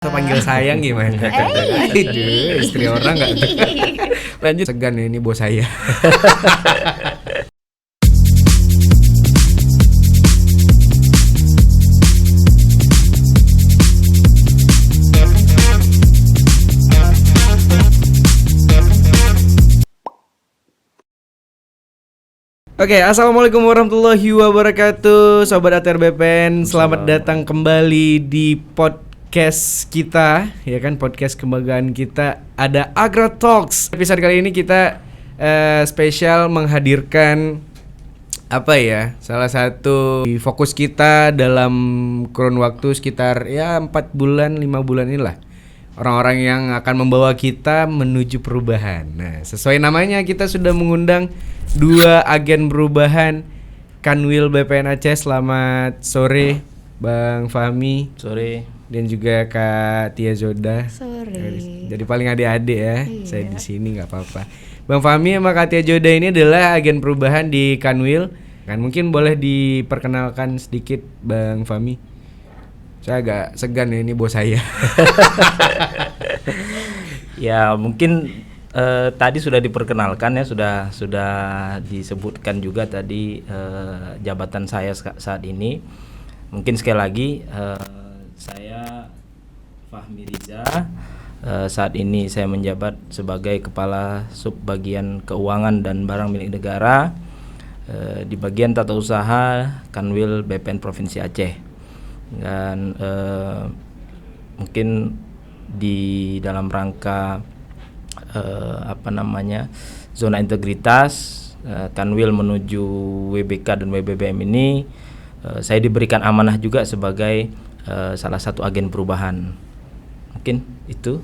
Atau panggil sayang gimana? Aduh, istri orang nggak tuh. Lanjut. Segan ya, ini bos saya. Oke, assalamualaikum warahmatullahi wabarakatuh, sobat ATR BPN. Selamat datang kembali di podcast kita, ya kan, podcast kebanggaan kita. Ada Agra Talks. Episode kali ini kita spesial menghadirkan salah satu fokus kita dalam kurun waktu sekitar 4 bulan 5 bulan inilah. Orang-orang yang akan membawa kita menuju perubahan. Nah, sesuai namanya kita sudah mengundang 2 agen perubahan Kanwil BPN Aceh. Selamat sore Bang Fahmi. Sore. Dan juga Kak Tia Zoda. Sore. Jadi paling adik-adik ya. Iya. Saya di sini nggak apa-apa. Bang Fahmi sama Kak Tia Zoda ini adalah agen perubahan di Kanwil. Kan mungkin boleh diperkenalkan sedikit Bang Fahmi. Saya agak segan ya, ini bos saya. Ya mungkin tadi sudah diperkenalkan ya, sudah disebutkan juga tadi jabatan saya saat ini. Mungkin sekali lagi saya Fahmi Riza. Saat ini saya menjabat sebagai Kepala Subbagian Keuangan dan Barang Milik Negara di bagian tata usaha Kanwil BPN Provinsi Aceh. Dan mungkin di dalam rangka zona integritas Kanwil menuju WBK dan WBBM ini, saya diberikan amanah juga sebagai salah satu agen perubahan. Mungkin itu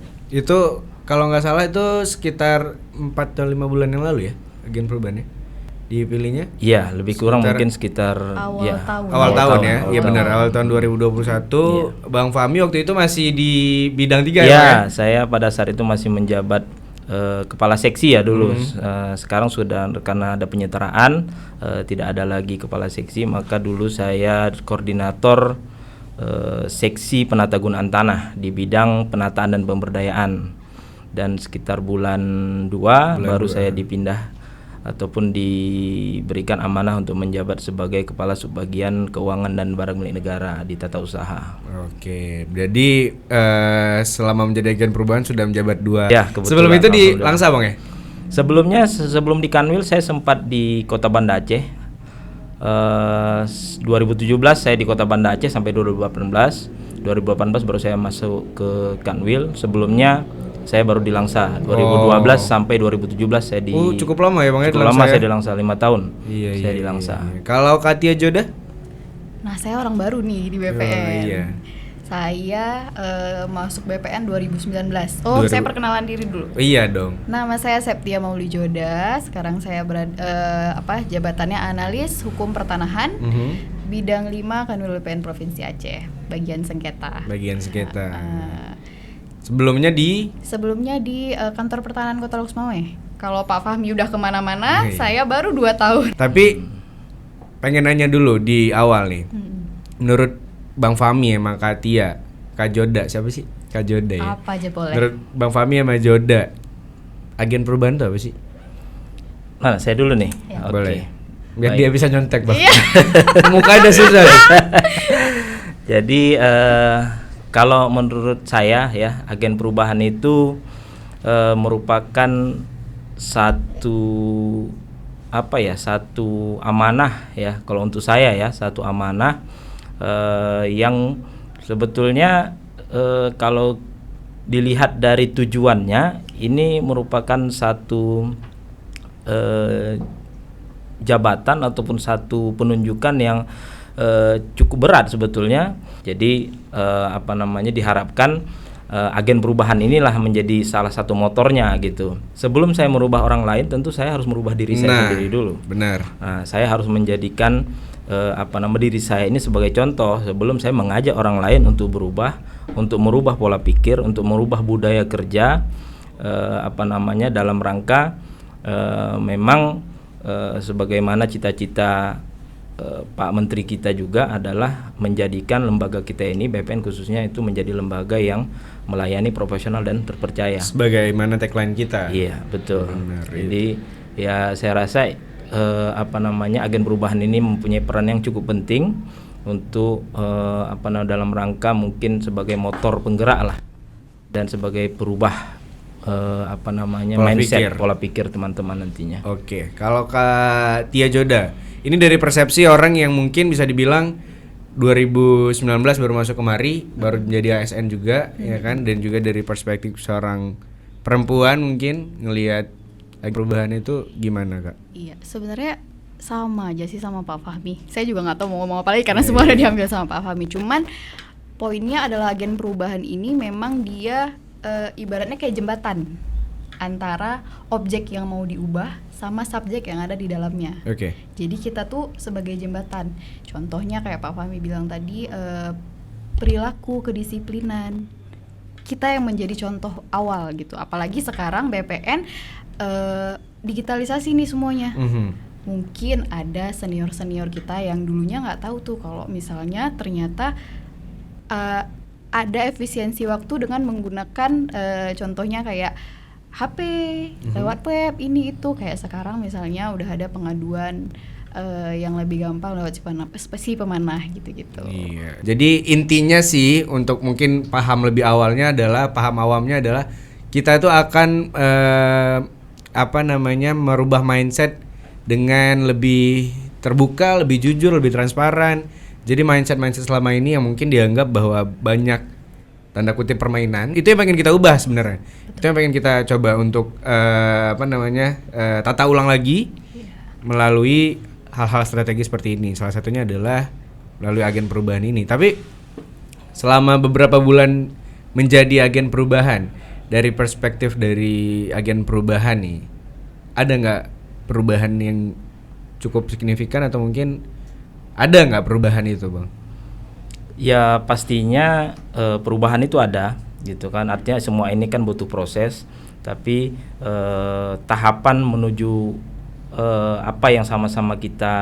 Kalau nggak salah itu sekitar 4 atau 5 bulan yang lalu ya agen perubahannya dipilihnya? Iya, lebih kurang mungkin sekitar awal tahun ya. Iya benar, awal tahun 2021. Iya. Bang Fahmi waktu itu masih di bidang 3 ya? Iya, saya pada saat itu masih menjabat kepala seksi ya dulu. Sekarang sudah karena ada penyetaraan, tidak ada lagi kepala seksi, maka dulu saya koordinator seksi penatagunaan tanah di bidang penataan dan pemberdayaan. Dan sekitar bulan 2 baru saya dipindah ataupun diberikan amanah untuk menjabat sebagai Kepala Subbagian Keuangan dan Barang Milik Negara di tata usaha. Oke, jadi selama menjadi agen perubahan sudah menjabat 2. Ya, sebelum itu di Langsa Bang ya? Sebelum di Kanwil saya sempat di Kota Banda Aceh. 2017 saya di Kota Banda Aceh sampai 2018 baru saya masuk ke Kanwil. Sebelumnya saya baru di Langsa 2012 sampai 2017 saya di. Cukup lama ya Bang ya? Cukup lama saya di Langsa 5 tahun. Saya di Langsa. Iya. Kalau Katia Joda? Nah, saya orang baru nih di BPN. Iya. Saya masuk BPN 2019. Saya perkenalan diri dulu. Iya dong. Nama saya Septia Mauli Joda. Sekarang saya jabatannya analis hukum pertanahan. Bidang 5 Kanwil BPN Provinsi Aceh, bagian sengketa. Sebelumnya di kantor pertanahan Kota Lhokseumawe. Kalau Pak Fahmi udah kemana-mana, saya baru 2 tahun. Tapi pengen nanya dulu di awal nih. Menurut Bang Fahmi sama Kak Tia, Kak Joda, siapa sih? Kak Joda ya? Apa aja boleh. Menurut Bang Fahmi sama Joda, agen perubahan itu apa sih? Nah, saya dulu nih. Ya. Oke. Boleh. Biar Baik. dia bisa nyontek Bang. Muka ada susah. Jadi kalau menurut saya ya, agen perubahan itu merupakan satu amanah ya. Kalau untuk saya ya, satu amanah yang sebetulnya kalau dilihat dari tujuannya, ini merupakan satu jabatan ataupun satu penunjukan yang cukup berat sebetulnya. Jadi diharapkan agen perubahan inilah menjadi salah satu motornya gitu. Sebelum saya merubah orang lain, tentu saya harus merubah diri saya sendiri dulu. Benar. Nah, saya harus menjadikan diri saya ini sebagai contoh sebelum saya mengajak orang lain untuk berubah, untuk merubah pola pikir, untuk merubah budaya kerja, dalam rangka memang sebagaimana cita-cita Pak Menteri kita juga adalah menjadikan lembaga kita ini BPN khususnya itu menjadi lembaga yang melayani profesional dan terpercaya. Sebagaimana tagline kita. Iya, betul. Benar, Jadi ya saya rasa agen perubahan ini mempunyai peran yang cukup penting untuk dalam rangka mungkin sebagai motor penggerak lah dan sebagai perubah mindset, pola pikir teman-teman nantinya. Oke, kalau Kak Tia Joda, ini dari persepsi orang yang mungkin bisa dibilang 2019 baru masuk kemari, baru menjadi ASN juga, ya kan, dan juga dari perspektif seorang perempuan mungkin ngelihat perubahan itu gimana, Kak? Iya, sebenarnya sama aja sih sama Pak Fahmi. Saya juga nggak tahu mau ngomong apa lagi karena semua udah diambil sama Pak Fahmi. Cuman poinnya adalah agen perubahan ini memang dia ibaratnya kayak jembatan antara objek yang mau diubah sama subjek yang ada di dalamnya. Oke. Jadi kita tuh sebagai jembatan. Contohnya kayak Pak Fahmi bilang tadi, perilaku, kedisiplinan. Kita yang menjadi contoh awal gitu. Apalagi sekarang BPN digitalisasi nih semuanya. Mungkin ada senior-senior kita yang dulunya nggak tahu tuh kalau misalnya ternyata ada efisiensi waktu dengan menggunakan contohnya kayak HP, lewat web, ini itu. Kayak sekarang misalnya udah ada pengaduan yang lebih gampang lewat si pemanah gitu-gitu. Iya. Jadi intinya sih untuk mungkin paham awamnya adalah kita itu akan merubah mindset dengan lebih terbuka, lebih jujur, lebih transparan. Jadi mindset selama ini yang mungkin dianggap bahwa banyak tanda kutip permainan, itu yang pengen kita ubah sebenarnya. Itu yang pengen kita coba untuk tata ulang lagi melalui hal-hal strategis seperti ini. Salah satunya adalah melalui agen perubahan ini. Tapi selama beberapa bulan menjadi agen perubahan, dari perspektif dari agen perubahan nih, ada nggak perubahan yang cukup signifikan atau mungkin ada nggak perubahan itu, Bang? Ya pastinya perubahan itu ada gitu kan, artinya semua ini kan butuh proses, tapi tahapan menuju apa yang sama-sama kita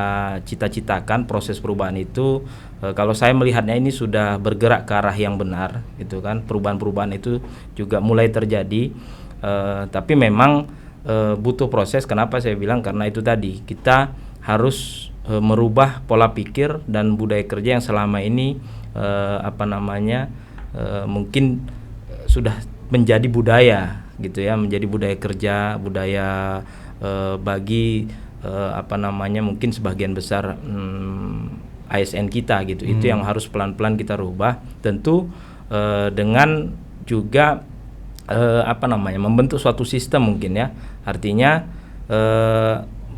cita-citakan, proses perubahan itu kalau saya melihatnya ini sudah bergerak ke arah yang benar gitu kan. Perubahan-perubahan itu juga mulai terjadi, tapi memang butuh proses. Kenapa saya bilang? Karena itu tadi kita harus merubah pola pikir dan budaya kerja yang selama ini mungkin sudah menjadi budaya gitu ya, menjadi budaya kerja, budaya bagi mungkin sebagian besar ASN kita gitu. Itu yang harus pelan-pelan kita rubah, tentu dengan juga membentuk suatu sistem mungkin ya. Artinya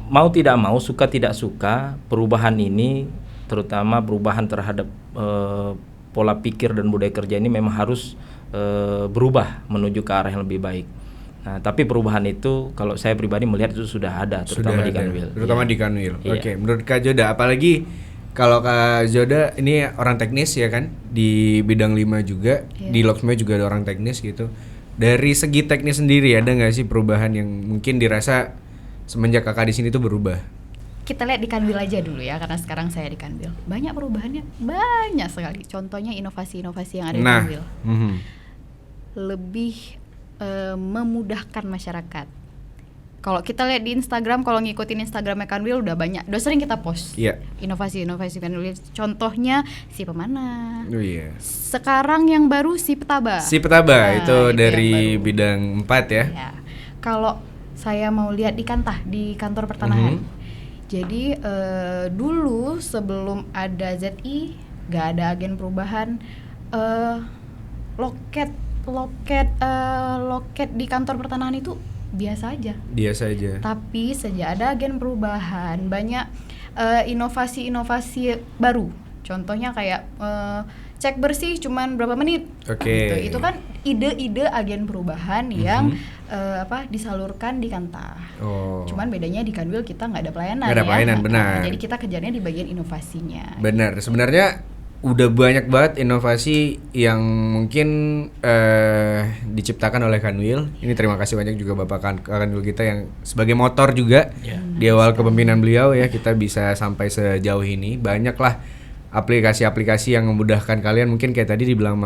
mau tidak mau, suka tidak suka, perubahan ini terutama perubahan terhadap pola pikir dan budaya kerja ini memang harus berubah menuju ke arah yang lebih baik. Nah, tapi perubahan itu kalau saya pribadi melihat itu sudah ada, terutama di Kanwil. Terutama di Kanwil. Oke, menurut Kak Joda, apalagi kalau Kak Joda ini orang teknis ya kan, di bidang 5 juga, di Loksme juga ada orang teknis gitu. Dari segi teknis sendiri ada nggak sih perubahan yang mungkin dirasa semenjak kakak di sini tuh berubah? Kita lihat di Kanwil aja dulu ya, karena sekarang saya di Kanwil. Banyak perubahannya, banyak sekali. Contohnya inovasi-inovasi yang ada di Kanwil. Lebih memudahkan masyarakat. Kalau kita lihat di Instagram, kalau ngikutin Instagramnya Kanwil udah banyak, udah sering kita post inovasi-inovasi Kanwil. Contohnya si pemanah. Sekarang yang baru si petaba. Itu dari bidang 4 ya. Kalau saya mau lihat di Kantah, di kantor pertanahan. Jadi dulu sebelum ada ZI, nggak ada agen perubahan, loket di kantor pertanahan itu biasa aja. Tapi sejak ada agen perubahan, banyak inovasi-inovasi baru. Contohnya kayak cek bersih cuman berapa menit. Gitu. Itu kan ide-ide agen perubahan yang disalurkan di Kantah. Cuman bedanya di Kanwil kita nggak ada pelayanan. Nggak ada pelayanan, benar. Jadi kita kejarnya di bagian inovasinya. Benar. Sebenarnya udah banyak banget inovasi yang mungkin diciptakan oleh Kanwil. Ini terima kasih banyak juga Bapak Kanwil kita yang sebagai motor juga di awal kepemimpinan beliau ya kita bisa sampai sejauh ini. Banyaklah aplikasi-aplikasi yang memudahkan kalian. Mungkin kayak tadi dibilang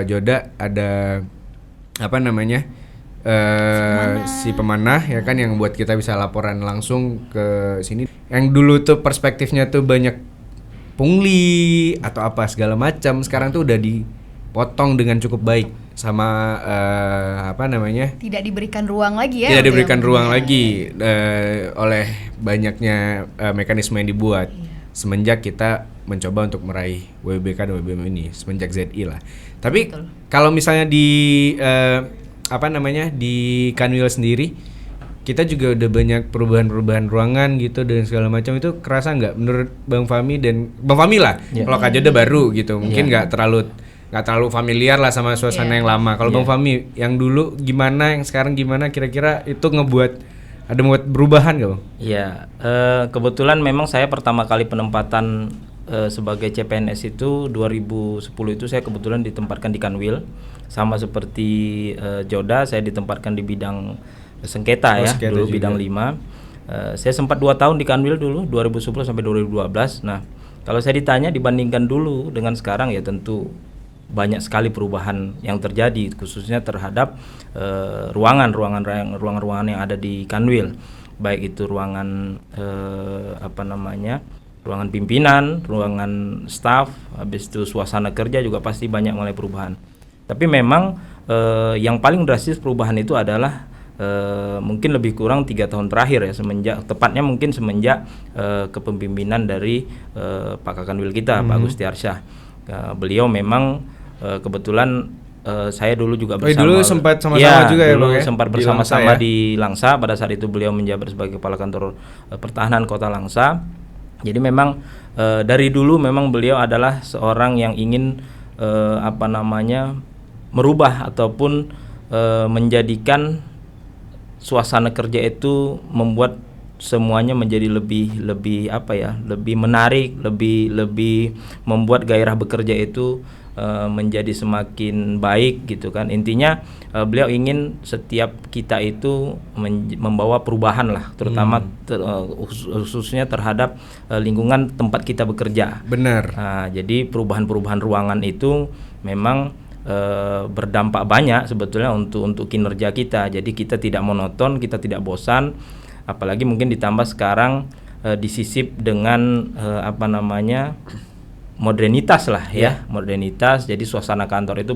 Joda ada apa namanya si pemanah ya kan yang buat kita bisa laporan langsung ke sini. Yang dulu tuh perspektifnya tuh banyak pungli atau apa segala macam, sekarang tuh udah dipotong dengan cukup baik sama apa namanya, tidak diberikan ruang lagi ya, tidak diberikan ruang lagi oleh banyaknya mekanisme yang dibuat semenjak kita mencoba untuk meraih WBK dan WBM ini semenjak ZI lah. Tapi kalau misalnya di apa namanya di Kanwil sendiri kita juga udah banyak perubahan-perubahan ruangan gitu dan segala macam, itu kerasa nggak menurut Bang Fahmi dan Bang Fahmi lah? Kalau Kak Joda baru gitu, mungkin nggak terlalu familiar lah sama suasana yang lama. Kalau Bang Fahmi yang dulu gimana, yang sekarang gimana, kira-kira itu membuat perubahan nggak Bang? Iya, kebetulan memang saya pertama kali penempatan sebagai CPNS itu 2010 itu saya kebetulan ditempatkan di Kanwil, sama seperti Joda saya ditempatkan di bidang sengketa dulu juga. Bidang 5. Saya sempat 2 tahun di Kanwil dulu 2010 sampai 2012. Nah, kalau saya ditanya dibandingkan dulu dengan sekarang ya tentu banyak sekali perubahan yang terjadi khususnya terhadap ruangan-ruangan yang ada di Kanwil. Baik itu ruangan ruangan pimpinan, ruangan staf, habis itu suasana kerja juga pasti banyak mulai perubahan. Tapi memang yang paling drastis perubahan itu adalah mungkin lebih kurang 3 tahun terakhir ya, tepatnya mungkin semenjak kepemimpinan dari Pak Kanwil kita, Pak Gusti Arsyah. Beliau memang kebetulan saya dulu juga bersama. Dulu sempat sama-sama juga ya Bang ya? Sempat bersama-sama di Langsa. Pada saat itu beliau menjabat sebagai Kepala Kantor Pertahanan Kota Langsa. Jadi memang dari dulu memang beliau adalah seorang yang ingin merubah ataupun menjadikan suasana kerja itu membuat semuanya menjadi lebih menarik, lebih membuat gairah bekerja itu menjadi semakin baik gitu kan. Intinya beliau ingin setiap kita itu membawa perubahan lah, terutama khususnya terhadap lingkungan tempat kita bekerja. Benar. Nah, jadi perubahan-perubahan ruangan itu memang berdampak banyak sebetulnya untuk kinerja kita. Jadi kita tidak monoton, kita tidak bosan, apalagi mungkin ditambah sekarang disisip dengan modernitas lah ya, modernitas. Jadi suasana kantor itu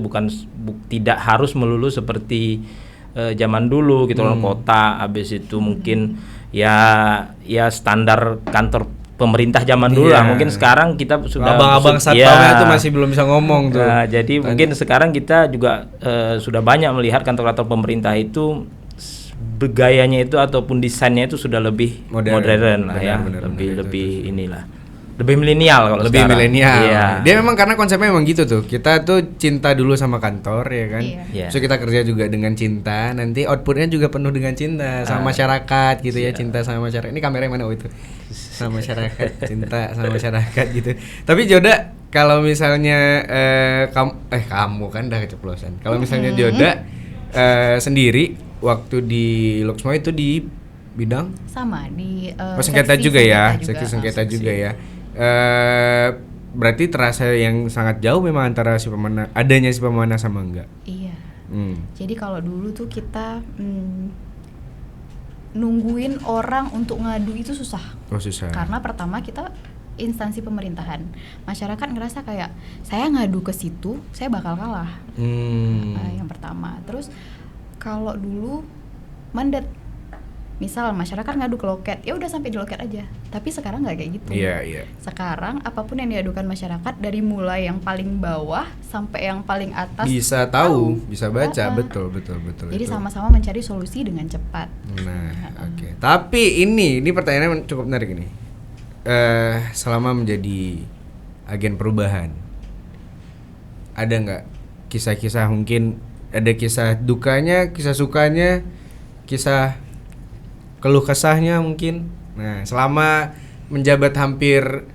tidak harus melulu seperti zaman dulu gitu loh, kota. Habis itu mungkin ya standar kantor pemerintah zaman dulu lah. Mungkin sekarang kita sudah abang-abang satpamnya itu masih belum bisa ngomong tuh. Nah, jadi mungkin sekarang kita juga sudah banyak melihat kantor-kantor pemerintah itu bergayanya itu ataupun desainnya itu sudah lebih modern lah ya, lebih inilah. Lebih milenial kalau lebih milenial. Iya. Dia memang karena konsepnya memang gitu tuh. Kita tuh cinta dulu sama kantor ya kan. Iya. So kita kerja juga dengan cinta. Nanti outputnya juga penuh dengan cinta sama masyarakat gitu ya. Cinta sama masyarakat. Ini kameranya mana itu? Sama masyarakat, cinta sama masyarakat gitu. Tapi Joda, kalau misalnya kamu kan udah keceplosan. Kalau misalnya Joda sendiri waktu di Luxmo itu di bidang sama di sengketa juga ya, seksi sengketa juga ya. Berarti terasa yang sangat jauh memang antara adanya si pemanah sama enggak? Iya. Jadi kalau dulu tuh kita nungguin orang untuk ngadu itu susah. Oh, susah. Karena pertama kita instansi pemerintahan, masyarakat ngerasa kayak saya ngadu ke situ saya bakal kalah. Yang pertama. Terus kalau dulu mandat, misal masyarakat ngadu ke loket, ya udah sampai di loket aja. Tapi sekarang nggak kayak gitu. Iya. Sekarang apapun yang diadukan masyarakat, dari mulai yang paling bawah sampai yang paling atas bisa tahu, bisa baca, betul. Jadi sama-sama mencari solusi dengan cepat. Nah, oke. Tapi ini pertanyaannya cukup menarik ini. Selama menjadi agen perubahan, ada nggak kisah-kisah, mungkin ada kisah dukanya, kisah sukanya, kisah keluh kesahnya mungkin. Nah, selama menjabat hampir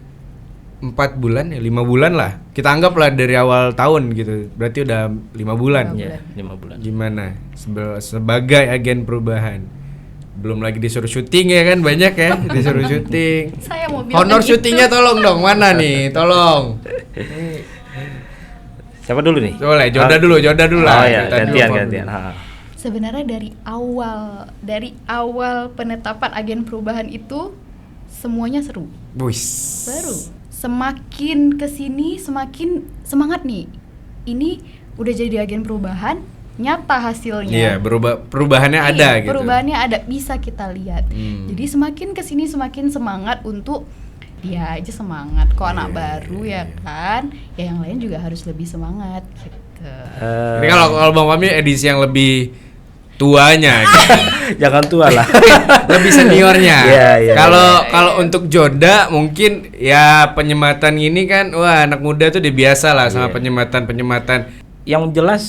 4 bulan ya 5 bulan lah. Kita anggaplah dari awal tahun gitu. Berarti udah 5 bulan. Ya, 5 bulan. Gimana sebagai agen perubahan? Belum lagi disuruh syuting ya kan, banyak ya disuruh syuting. Saya mau bilang Honor gitu. syutingnya tolong dong, mana nih? Tolong. Siapa dulu nih? Boleh, Joda dulu lah. Oh ya, Tadi gantian. Sebenarnya dari awal penetapan agen perubahan itu semuanya seru. Seru. Semakin kesini semakin semangat nih. Ini udah jadi agen perubahan, nyata hasilnya. Iya, perubahannya ada gitu. Perubahannya ada, bisa kita lihat. Jadi semakin kesini semakin semangat untuk dia aja semangat. Kok anak baru ya kan? Ya yang lain juga harus lebih semangat gitu. Ini kalau Bang Fahmi edisi yang lebih tuanya gitu. Jangan tua lah. Lebih seniornya. Iya. Kalau untuk Joda mungkin ya penyematan ini kan wah anak muda tuh udah biasa lah sama penyematan. Yang jelas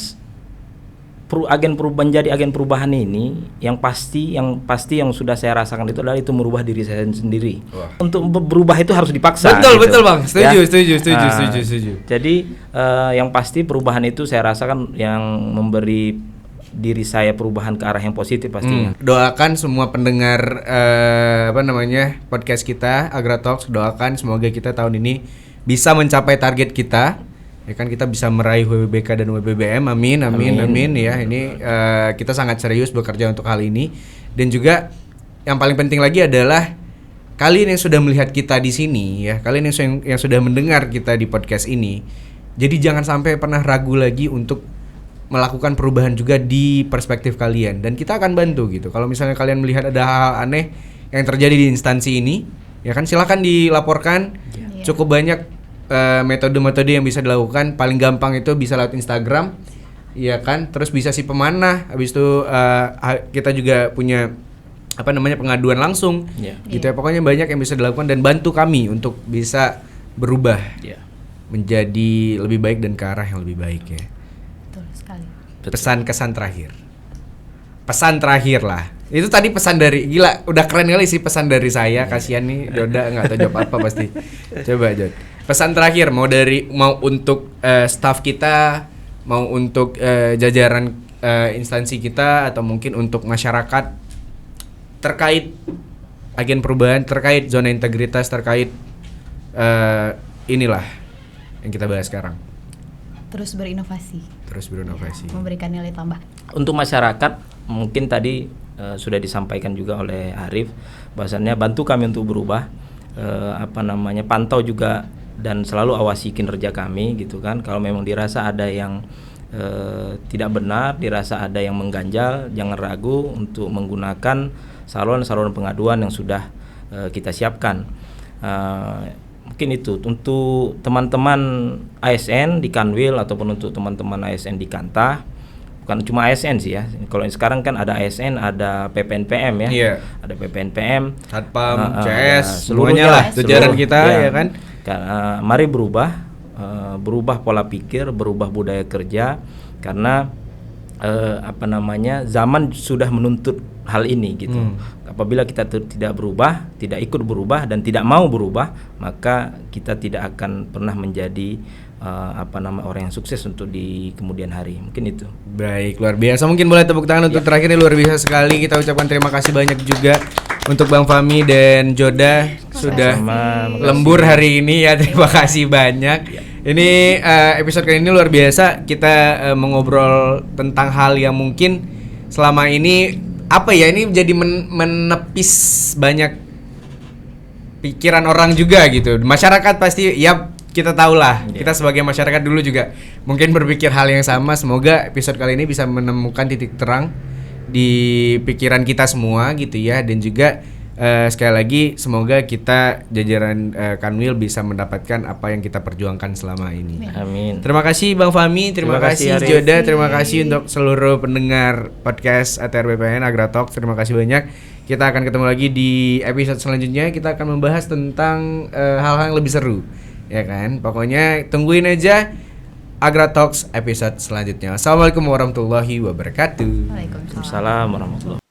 menjadi agen perubahan ini yang pasti yang sudah saya rasakan itu adalah itu merubah diri saya sendiri. Wah. Untuk berubah itu harus dipaksa. Betul Bang. Setuju. Jadi yang pasti perubahan itu saya rasakan yang memberi diri saya perubahan ke arah yang positif pastinya. Doakan semua pendengar podcast kita Agratalks, doakan semoga kita tahun ini bisa mencapai target kita. Ya kan kita bisa meraih WBBK dan WBBM. Amin ya. Ini kita sangat serius bekerja untuk hal ini. Dan juga yang paling penting lagi adalah kalian yang sudah melihat kita di sini ya, kalian yang sudah mendengar kita di podcast ini. Jadi jangan sampai pernah ragu lagi untuk melakukan perubahan juga di perspektif kalian, dan kita akan bantu gitu. Kalau misalnya kalian melihat ada hal aneh yang terjadi di instansi ini, ya kan silakan dilaporkan. Cukup banyak metode-metode yang bisa dilakukan. Paling gampang itu bisa lewat Instagram, ya kan. Terus bisa si pemanah. Habis itu kita juga punya pengaduan langsung, gitu ya. Pokoknya banyak yang bisa dilakukan dan bantu kami untuk bisa berubah menjadi lebih baik dan ke arah yang lebih baik ya. Pesan terakhir lah. Itu tadi pesan dari, gila udah keren kali sih pesan dari saya. Kasihan nih Joda nggak tahu jawab apa pasti. Coba Jod, pesan terakhir mau untuk staff kita, mau untuk jajaran instansi kita, atau mungkin untuk masyarakat terkait agen perubahan, terkait zona integritas, terkait inilah yang kita bahas sekarang. Terus berinovasi, memberikan nilai tambah. Untuk masyarakat mungkin tadi sudah disampaikan juga oleh Arif, bahwasannya bantu kami untuk berubah, pantau juga dan selalu awasi kinerja kami gitu kan. Kalau memang dirasa ada yang tidak benar, dirasa ada yang mengganjal, jangan ragu untuk menggunakan saluran pengaduan yang sudah kita siapkan. Mungkin itu untuk teman-teman ASN di Kanwil ataupun untuk teman-teman ASN di Kanta. Bukan cuma ASN sih ya. Kalau sekarang kan ada ASN, ada PPNPM ya. Iya. Ada PPNPM, Satpam, CS, semuanya lah jajaran kita ya kan. Mari berubah pola pikir, berubah budaya kerja, karena zaman sudah menuntut hal ini gitu. Apabila kita tidak berubah, tidak ikut berubah dan tidak mau berubah, maka kita tidak akan pernah menjadi orang yang sukses untuk di kemudian hari. Mungkin itu. Baik, luar biasa. Mungkin boleh tepuk tangan untuk terakhir ini, luar biasa sekali. Kita ucapkan terima kasih banyak juga untuk Bang Fahmi dan Joda sudah lembur hari ini ya. Terima kasih banyak. Ini episode kali ini luar biasa. Kita mengobrol tentang hal yang mungkin selama ini ini jadi menepis banyak pikiran orang juga gitu. Masyarakat pasti ya kita tahulah. Kita sebagai masyarakat dulu juga mungkin berpikir hal yang sama. Semoga episode kali ini bisa menemukan titik terang di pikiran kita semua gitu ya. Dan juga sekali lagi semoga kita jajaran Kanwil bisa mendapatkan apa yang kita perjuangkan selama ini. Amin. Terima kasih Bang Fahmi, terima kasih Joda, terima kasih untuk seluruh pendengar podcast ATR BPN Agratalks. Terima kasih banyak. Kita akan ketemu lagi di episode selanjutnya. Kita akan membahas tentang hal-hal yang lebih seru, ya kan? Pokoknya tungguin aja Agratalks episode selanjutnya. Assalamualaikum warahmatullahi wabarakatuh. Waalaikumsalam warahmatullahi wabarakatuh.